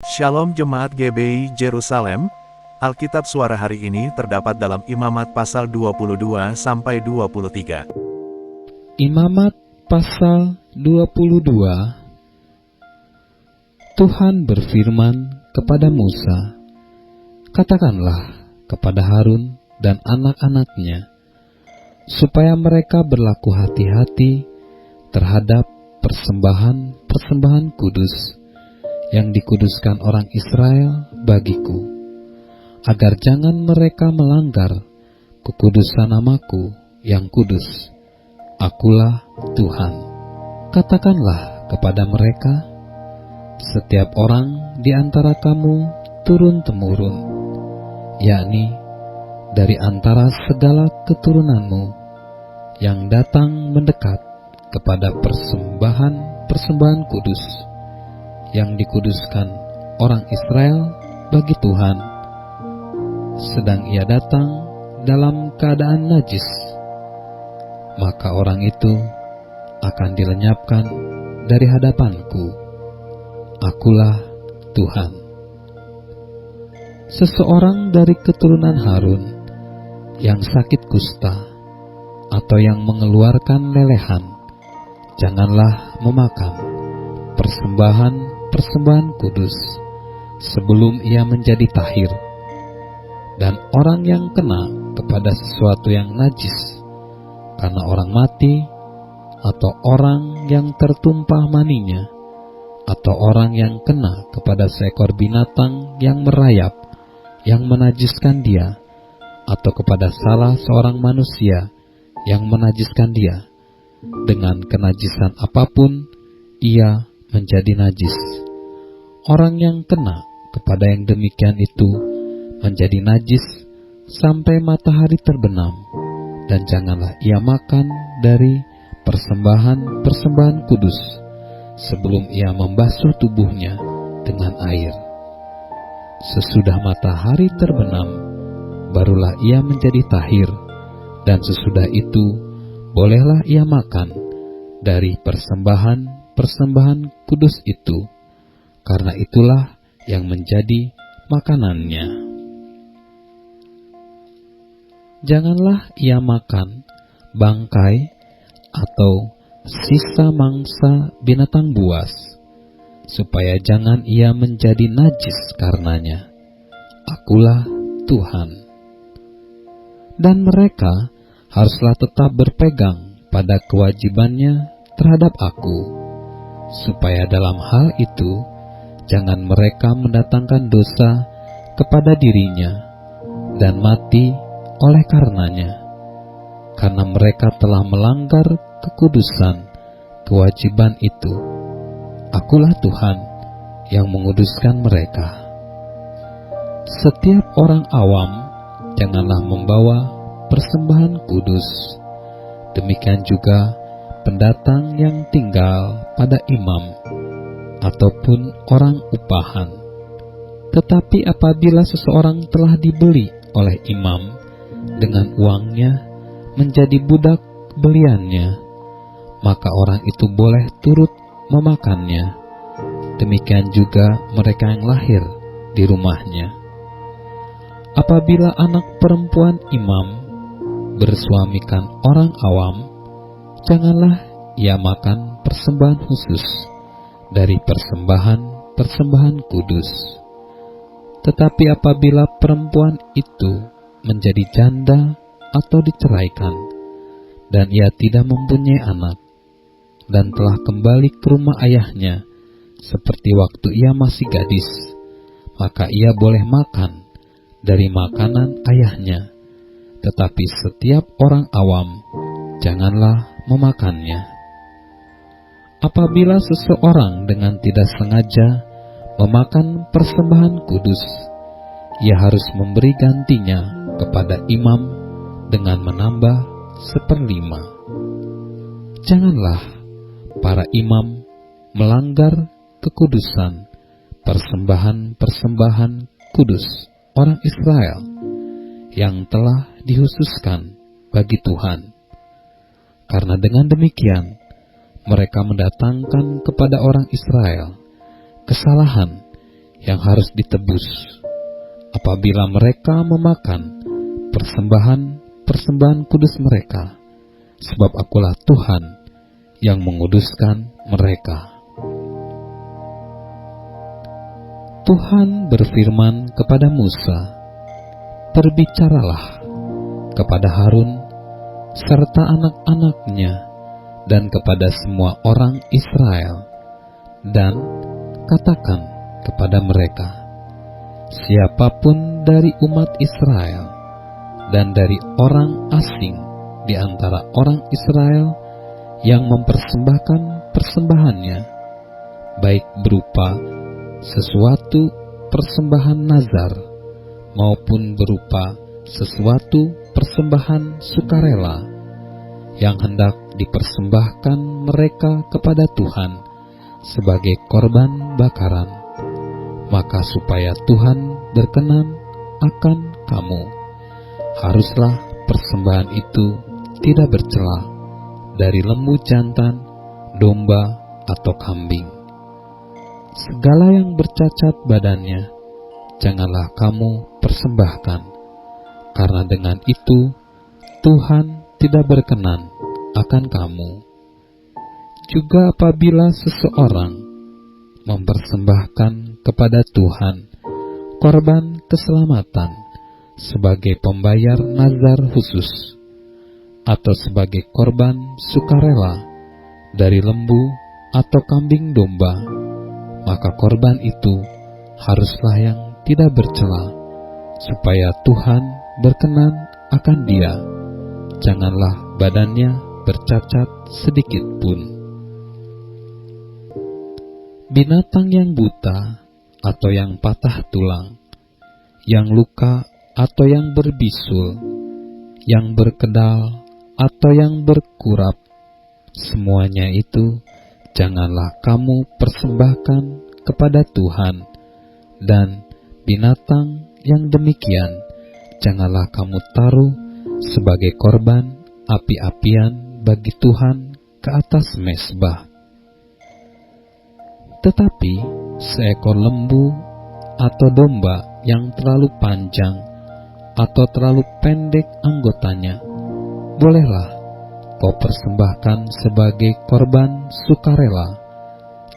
Shalom Jemaat GBI Jerusalem, Alkitab Suara hari ini terdapat dalam Imamat pasal 22-23. Imamat pasal 22. Tuhan berfirman kepada Musa, "Katakanlah kepada Harun dan anak-anaknya, supaya mereka berlaku hati-hati terhadap persembahan-persembahan kudus yang dikuduskan orang Israel bagiku, agar jangan mereka melanggar kekudusan namaku yang kudus. Akulah Tuhan. Katakanlah kepada mereka, setiap orang di antara kamu turun-temurun, yakni dari antara segala keturunanmu yang datang mendekat kepada persembahan-persembahan kudus yang dikuduskan orang Israel bagi Tuhan, sedang ia datang dalam keadaan najis, maka orang itu akan dilenyapkan dari hadapanku. Akulah Tuhan. Seseorang dari keturunan Harun yang sakit kusta atau yang mengeluarkan lelehan, janganlah memakan persembahan kudus sebelum ia menjadi tahir. Dan orang yang kena kepada sesuatu yang najis, karena orang mati, atau orang yang tertumpah maninya, atau orang yang kena kepada seekor binatang yang merayap, yang menajiskan dia, atau kepada salah seorang manusia yang menajiskan dia, dengan kenajisan apapun ia menjadi najis. Orang yang kena kepada yang demikian itu menjadi najis sampai matahari terbenam, dan janganlah ia makan dari persembahan kudus sebelum ia membasuh tubuhnya dengan air. Sesudah matahari terbenam, barulah ia menjadi tahir, dan sesudah itu bolehlah ia makan dari persembahan kudus itu, karena itulah yang menjadi makanannya. Janganlah ia makan bangkai atau sisa mangsa binatang buas, supaya jangan ia menjadi najis karenanya. Akulah Tuhan. Dan mereka haruslah tetap berpegang pada kewajibannya terhadap Aku, supaya dalam hal itu jangan mereka mendatangkan dosa kepada dirinya dan mati oleh karenanya, karena mereka telah melanggar kekudusan kewajiban itu. Akulah Tuhan yang menguduskan mereka. Setiap orang awam janganlah membawa persembahan kudus, demikian juga pendatang yang tinggal pada imam ataupun orang upahan. Tetapi apabila seseorang telah dibeli oleh imam dengan uangnya menjadi budak beliannya, maka orang itu boleh turut memakannya. Demikian juga mereka yang lahir di rumahnya. Apabila anak perempuan imam bersuamikan orang awam, janganlah ia makan persembahan khusus dari persembahan kudus. Tetapi apabila perempuan itu menjadi janda atau diceraikan, dan ia tidak mempunyai anak, dan telah kembali ke rumah ayahnya seperti waktu ia masih gadis, maka ia boleh makan dari makanan ayahnya. Tetapi setiap orang awam janganlah memakannya. Apabila seseorang dengan tidak sengaja memakan persembahan kudus, ia harus memberi gantinya kepada imam dengan menambah 1/5. Janganlah para imam melanggar kekudusan persembahan kudus orang Israel yang telah dihususkan bagi Tuhan, karena dengan demikian mereka mendatangkan kepada orang Israel kesalahan yang harus ditebus apabila mereka memakan persembahan kudus mereka, sebab Akulah Tuhan yang menguduskan mereka. Tuhan berfirman kepada Musa, "Berbicaralah kepada Harun serta anak-anaknya dan kepada semua orang Israel, dan katakan kepada mereka, siapapun dari umat Israel dan dari orang asing di antara orang Israel yang mempersembahkan persembahannya, baik berupa sesuatu persembahan nazar maupun berupa sesuatu persembahan sukarela yang hendak dipersembahkan mereka kepada Tuhan sebagai korban bakaran, maka supaya Tuhan berkenan akan kamu, haruslah persembahan itu tidak bercela dari lembu jantan, domba, atau kambing. Segala yang bercacat badannya janganlah kamu persembahkan, karena dengan itu Tuhan tidak berkenan akan kamu. Juga apabila seseorang mempersembahkan kepada Tuhan korban keselamatan sebagai pembayar nazar khusus, atau sebagai korban sukarela dari lembu atau kambing domba, maka korban itu haruslah yang tidak bercela, supaya Tuhan berkenan akan dia. Janganlah badannya bercacat sedikit pun. Binatang yang buta atau yang patah tulang, yang luka atau yang berbisul, yang berkedal atau yang berkurap, semuanya itu janganlah kamu persembahkan kepada Tuhan. Dan binatang yang demikian janganlah kamu taruh sebagai korban api-apian bagi Tuhan ke atas mezbah. Tetapi seekor lembu atau domba yang terlalu panjang atau terlalu pendek anggotanya, bolehlah kau persembahkan sebagai korban sukarela,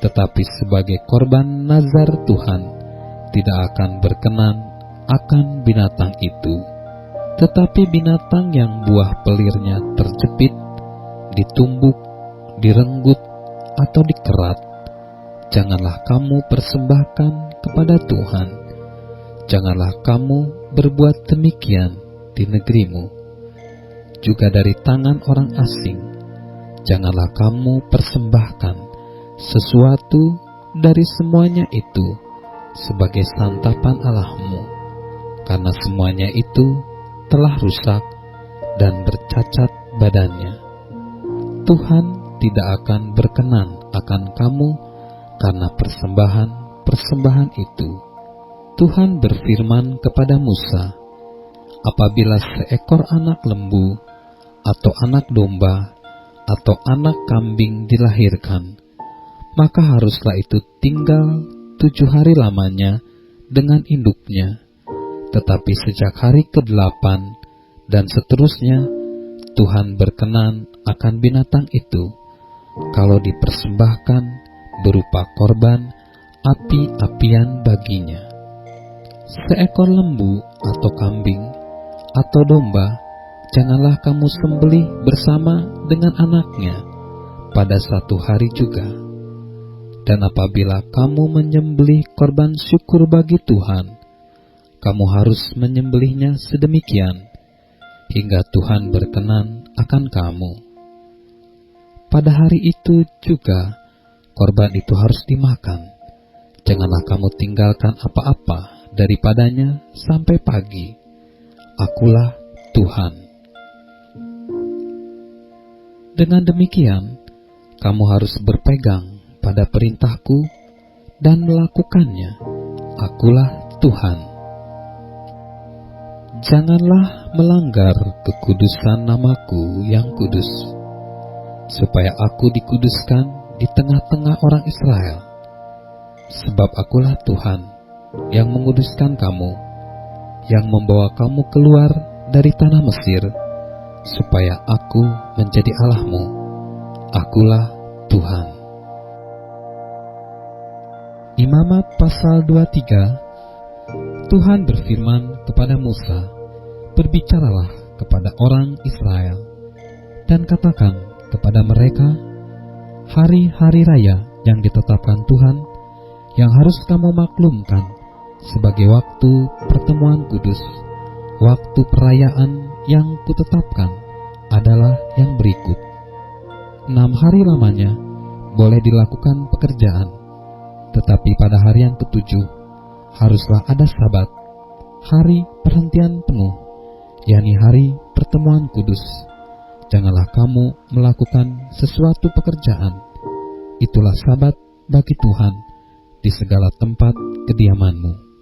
tetapi sebagai korban nazar Tuhan tidak akan berkenan akan binatang itu. Tetapi binatang yang buah pelirnya terjepit, ditumbuk, direnggut, atau dikerat, janganlah kamu persembahkan kepada Tuhan. Janganlah kamu berbuat demikian di negerimu. Juga dari tangan orang asing, janganlah kamu persembahkan sesuatu dari semuanya itu sebagai santapan Allahmu, karena semuanya itu telah rusak dan bercacat badannya. Tuhan tidak akan berkenan akan kamu karena persembahan itu. Tuhan berfirman kepada Musa, apabila seekor anak lembu atau anak domba atau anak kambing dilahirkan, maka haruslah itu tinggal 7 hari lamanya dengan induknya. Tetapi sejak hari ke-8 dan seterusnya, Tuhan berkenan akan binatang itu kalau dipersembahkan berupa korban api-apian baginya. Seekor lembu atau kambing atau domba janganlah kamu sembelih bersama dengan anaknya pada 1 hari juga. Dan apabila kamu menyembelih korban syukur bagi Tuhan, kamu harus menyembelihnya sedemikian hingga Tuhan berkenan akan kamu. Pada hari itu juga korban itu harus dimakan. Janganlah kamu tinggalkan apa-apa daripadanya sampai pagi. Akulah Tuhan. Dengan demikian, kamu harus berpegang pada perintahku dan melakukannya. Akulah Tuhan. Janganlah melanggar kekudusan namaku yang kudus, supaya aku dikuduskan di tengah-tengah orang Israel. Sebab akulah Tuhan yang menguduskan kamu, yang membawa kamu keluar dari tanah Mesir, supaya aku menjadi Allahmu. Akulah Tuhan. Imamat pasal 23. Tuhan berfirman kepada Musa, "Berbicaralah kepada orang Israel, dan katakan kepada mereka, hari-hari raya yang ditetapkan Tuhan, yang harus kamu maklumkan sebagai waktu pertemuan kudus, waktu perayaan yang kutetapkan adalah yang berikut. 6 hari lamanya boleh dilakukan pekerjaan, tetapi pada hari yang ketujuh haruslah ada Sabat, hari perhentian penuh, yakni hari pertemuan kudus. Janganlah kamu melakukan sesuatu pekerjaan. Itulah Sabat bagi Tuhan di segala tempat kediamanmu."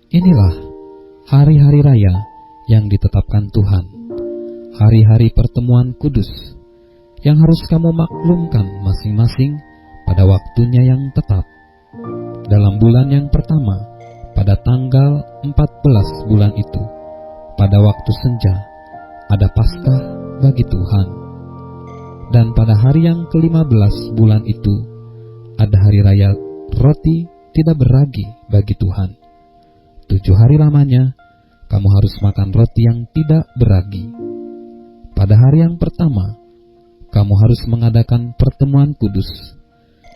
Inilah hari-hari raya yang ditetapkan Tuhan, hari-hari pertemuan kudus, yang harus kamu maklumkan masing-masing pada waktunya yang tetap. Dalam bulan yang pertama, pada tanggal 14 bulan itu, pada waktu senja, ada Paskah bagi Tuhan. Dan pada hari yang ke-15 bulan itu, ada hari raya roti tidak beragi bagi Tuhan. 7 hari lamanya, kamu harus makan roti yang tidak beragi. Pada hari yang pertama, kamu harus mengadakan pertemuan kudus.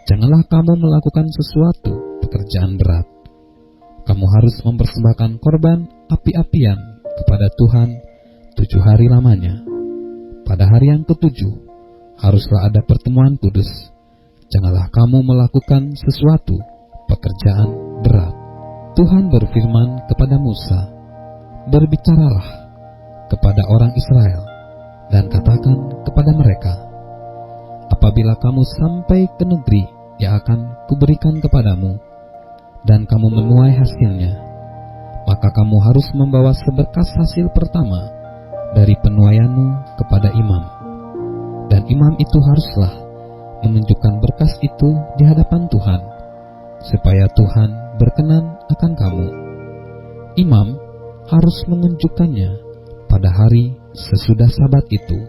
Janganlah kamu melakukan sesuatu pekerjaan berat. Kamu harus mempersembahkan korban api-apian kepada Tuhan 7 hari lamanya. Pada hari yang ketujuh, haruslah ada pertemuan kudus. Janganlah kamu melakukan sesuatu pekerjaan berat. Tuhan berfirman kepada Musa, "Berbicaralah kepada orang Israel, dan katakan kepada mereka, apabila kamu sampai ke negeri yang akan kuberikan kepadamu, dan kamu menuai hasilnya, maka kamu harus membawa seberkas hasil pertama dari penuaianmu kepada imam. Dan imam itu haruslah menunjukkan berkas itu di hadapan Tuhan, supaya Tuhan berkenan akan kamu. Imam harus menunjukkannya pada hari sesudah Sabat itu.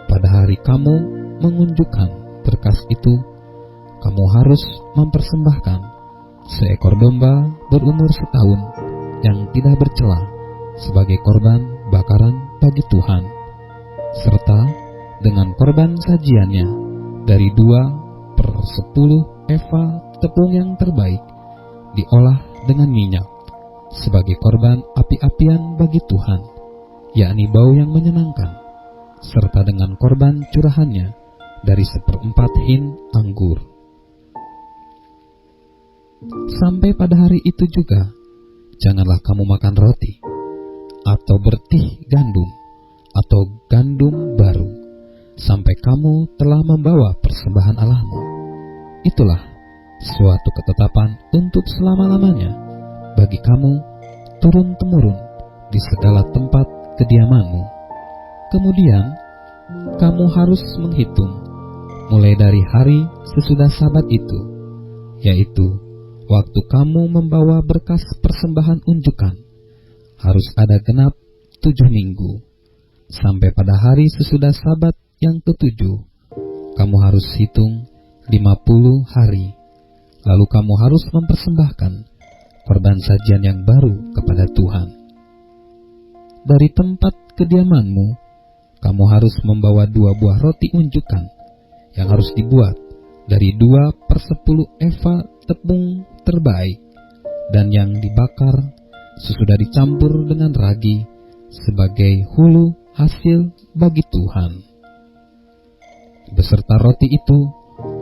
Pada hari kamu menunjukkan berkas itu, kamu harus mempersembahkan seekor domba berumur setahun yang tidak bercela sebagai korban bakaran bagi Tuhan, serta dengan korban sajiannya dari 2/10 eva tepung yang terbaik diolah dengan minyak sebagai korban api-apian bagi Tuhan, yakni bau yang menyenangkan, serta dengan korban curahannya dari 1/4 hin anggur. Sampai pada hari itu juga, janganlah kamu makan roti, atau bertih gandum, atau gandum baru, sampai kamu telah membawa persembahan Allahmu. Itulah suatu ketetapan untuk selama-lamanya bagi kamu turun-temurun di segala tempat kediamanmu. Kemudian kamu harus menghitung mulai dari hari sesudah Sabat itu, yaitu waktu kamu membawa berkas persembahan unjukan, harus ada genap 7 minggu. Sampai pada hari sesudah Sabat yang ke-7, kamu harus hitung 50 hari. Lalu kamu harus mempersembahkan korban sajian yang baru kepada Tuhan. Dari tempat kediamanmu, kamu harus membawa 2 buah roti unjukan yang harus dibuat dari 2/10 eva tepung terbaik, dan yang dibakar sesudah dicampur dengan ragi sebagai hulu hasil bagi Tuhan. Beserta roti itu,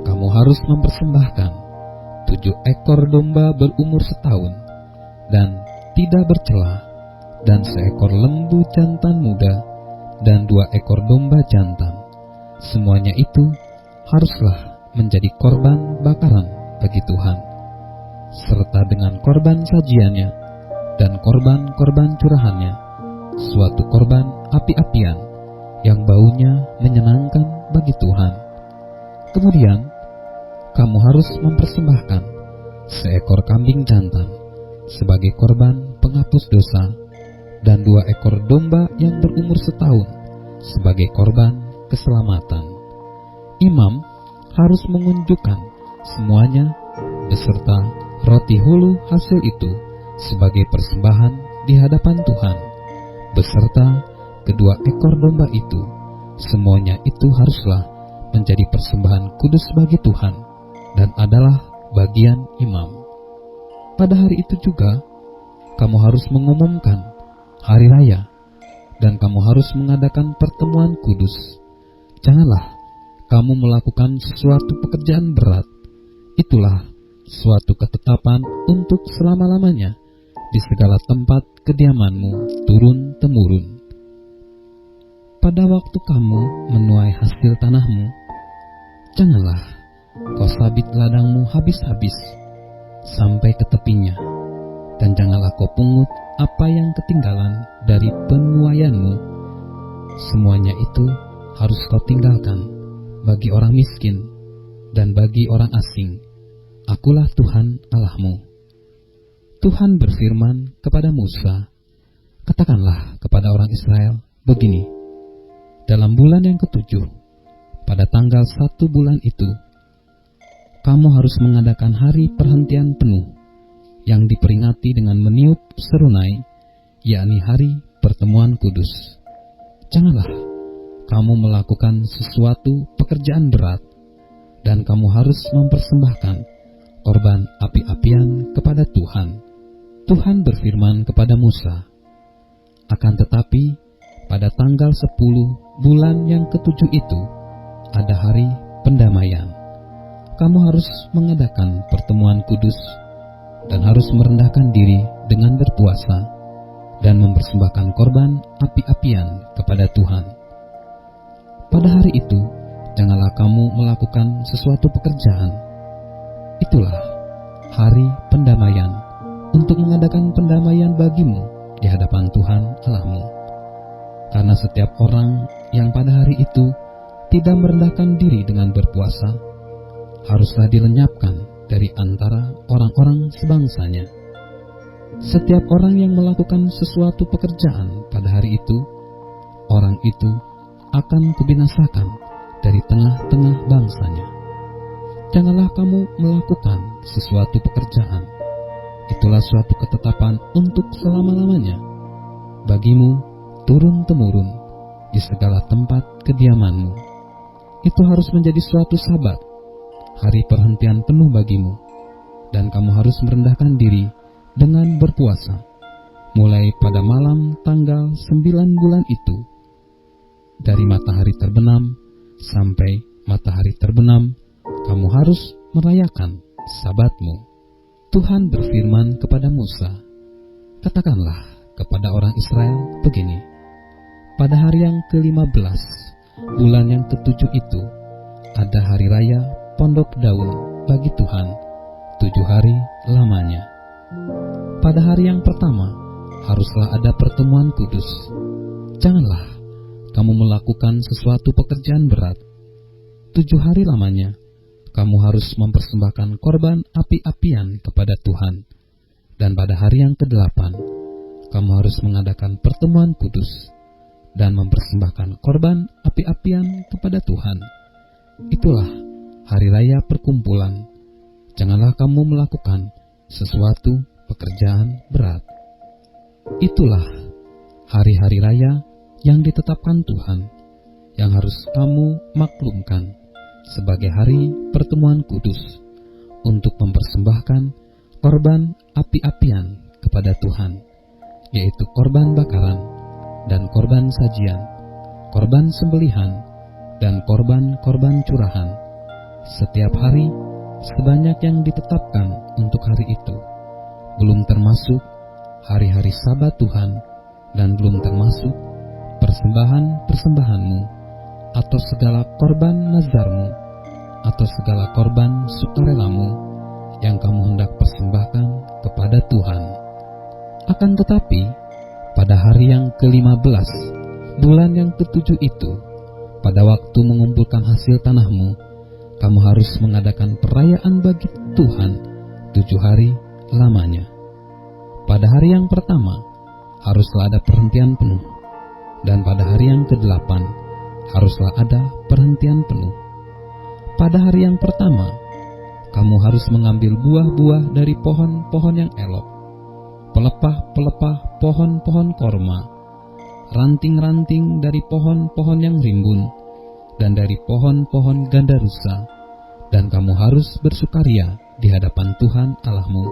kamu harus mempersembahkan 7 ekor domba berumur setahun dan tidak bercela, dan seekor lembu jantan muda, dan 2 ekor domba jantan. Semuanya itu haruslah menjadi korban bakaran bagi Tuhan, serta dengan korban sajiannya dan korban-korban curahannya, suatu korban api-apian yang baunya menyenangkan bagi Tuhan. Kemudian kamu harus mempersembahkan seekor kambing jantan sebagai korban penghapus dosa, dan 2 ekor domba yang berumur setahun sebagai korban keselamatan. Imam harus menunjukkan semuanya beserta roti hulu hasil itu sebagai persembahan di hadapan Tuhan, beserta kedua ekor domba itu. Semuanya itu haruslah menjadi persembahan kudus bagi Tuhan dan adalah bagian imam. Pada hari itu juga kamu harus mengumumkan hari raya, dan kamu harus mengadakan pertemuan kudus. Janganlah kamu melakukan sesuatu pekerjaan berat. Itulah suatu ketetapan untuk selama-lamanya di segala tempat kediamanmu turun-temurun. Pada waktu kamu menuai hasil tanahmu, janganlah kau sabit ladangmu habis-habis sampai ke tepinya, dan janganlah kau pungut apa yang ketinggalan dari penuaianmu. Semuanya itu harus kau tinggalkan bagi orang miskin dan bagi orang asing. Akulah Tuhan Allahmu. Tuhan berfirman kepada Musa, katakanlah kepada orang Israel begini, dalam bulan yang ke-7, pada tanggal 1 bulan itu, kamu harus mengadakan hari perhentian penuh yang diperingati dengan meniup serunai, yakni hari pertemuan kudus. Janganlah kamu melakukan sesuatu pekerjaan berat, dan kamu harus mempersembahkan korban api-apian kepada Tuhan. Tuhan berfirman kepada Musa, akan tetapi pada tanggal 10 bulan yang ke-7 itu ada hari pendamaian. Kamu harus mengadakan pertemuan kudus dan harus merendahkan diri dengan berpuasa dan mempersembahkan korban api-apian kepada Tuhan. Pada hari itu, janganlah kamu melakukan sesuatu pekerjaan. Itulah hari pendamaian, untuk mengadakan pendamaian bagimu di hadapan Tuhan Allahmu. Karena setiap orang yang pada hari itu tidak merendahkan diri dengan berpuasa, haruslah dilenyapkan dari antara orang-orang sebangsanya. Setiap orang yang melakukan sesuatu pekerjaan pada hari itu, orang itu akan kubinasakan dari tengah-tengah bangsanya. Janganlah kamu melakukan sesuatu pekerjaan. Itulah suatu ketetapan untuk selama-lamanya bagimu turun-temurun di segala tempat kediamanmu. Itu harus menjadi suatu sabat, hari perhentian penuh bagimu, dan kamu harus merendahkan diri dengan berpuasa, mulai pada malam tanggal 9 bulan itu, dari matahari terbenam sampai matahari terbenam, kamu harus merayakan sabatmu. Tuhan berfirman kepada Musa, katakanlah kepada orang Israel begini, pada hari yang ke-15 bulan yang ke-7 itu ada hari raya Pondok Daun bagi Tuhan 7 hari lamanya. Pada hari yang pertama haruslah ada pertemuan kudus. Janganlah kamu melakukan sesuatu pekerjaan berat. 7 hari lamanya kamu harus mempersembahkan korban api-apian kepada Tuhan. Dan pada hari yang ke-8 kamu harus mengadakan pertemuan kudus dan mempersembahkan korban api-apian kepada Tuhan. Itulah hari raya perkumpulan. Janganlah kamu melakukan sesuatu pekerjaan berat. Itulah hari-hari raya yang ditetapkan Tuhan, yang harus kamu maklumkan sebagai hari pertemuan kudus untuk mempersembahkan korban api-apian kepada Tuhan, yaitu korban bakaran dan korban sajian, korban sembelihan dan korban-korban curahan, setiap hari sebanyak yang ditetapkan untuk hari itu, belum termasuk hari-hari Sabat Tuhan, dan belum termasuk persembahan-persembahanmu, atau segala korban nazarmu, atau segala korban sukarelamu yang kamu hendak persembahkan kepada Tuhan. Akan tetapi, pada hari yang ke-15 bulan yang ke-7 itu, pada waktu mengumpulkan hasil tanahmu, kamu harus mengadakan perayaan bagi Tuhan 7 hari lamanya. Pada hari yang pertama haruslah ada perhentian penuh, dan pada hari yang ke-8 haruslah ada perhentian penuh. Pada hari yang pertama kamu harus mengambil buah-buah dari pohon-pohon yang elok, pelepah-pelepah pohon-pohon korma, ranting-ranting dari pohon-pohon yang rimbun, dan dari pohon-pohon gandarusa, dan kamu harus bersukaria di hadapan Tuhan Allahmu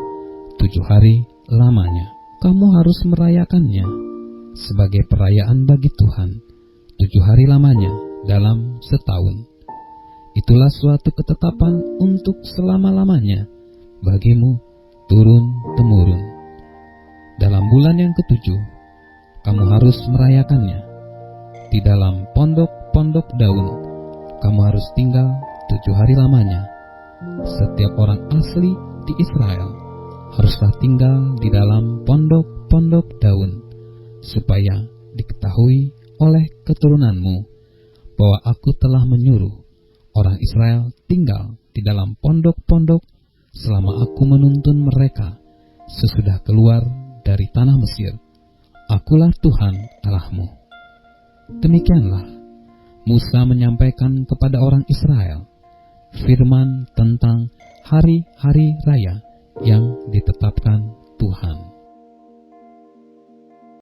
7 hari lamanya. Kamu harus merayakannya sebagai perayaan bagi Tuhan 7 hari lamanya dalam setahun. Itulah suatu ketetapan untuk selama-lamanya bagimu turun-temurun. Dalam bulan yang ke-7 kamu harus merayakannya. Di dalam pondok-pondok daun kamu harus tinggal 7 hari lamanya. Setiap orang asli di Israel haruslah tinggal di dalam pondok-pondok daun, supaya diketahui oleh keturunanmu bahwa aku telah menyuruh orang Israel tinggal di dalam pondok-pondok selama aku menuntun mereka sesudah keluar dari tanah Mesir. Akulah Tuhan Allahmu. Demikianlah Musa menyampaikan kepada orang Israel firman tentang hari-hari raya yang ditetapkan Tuhan.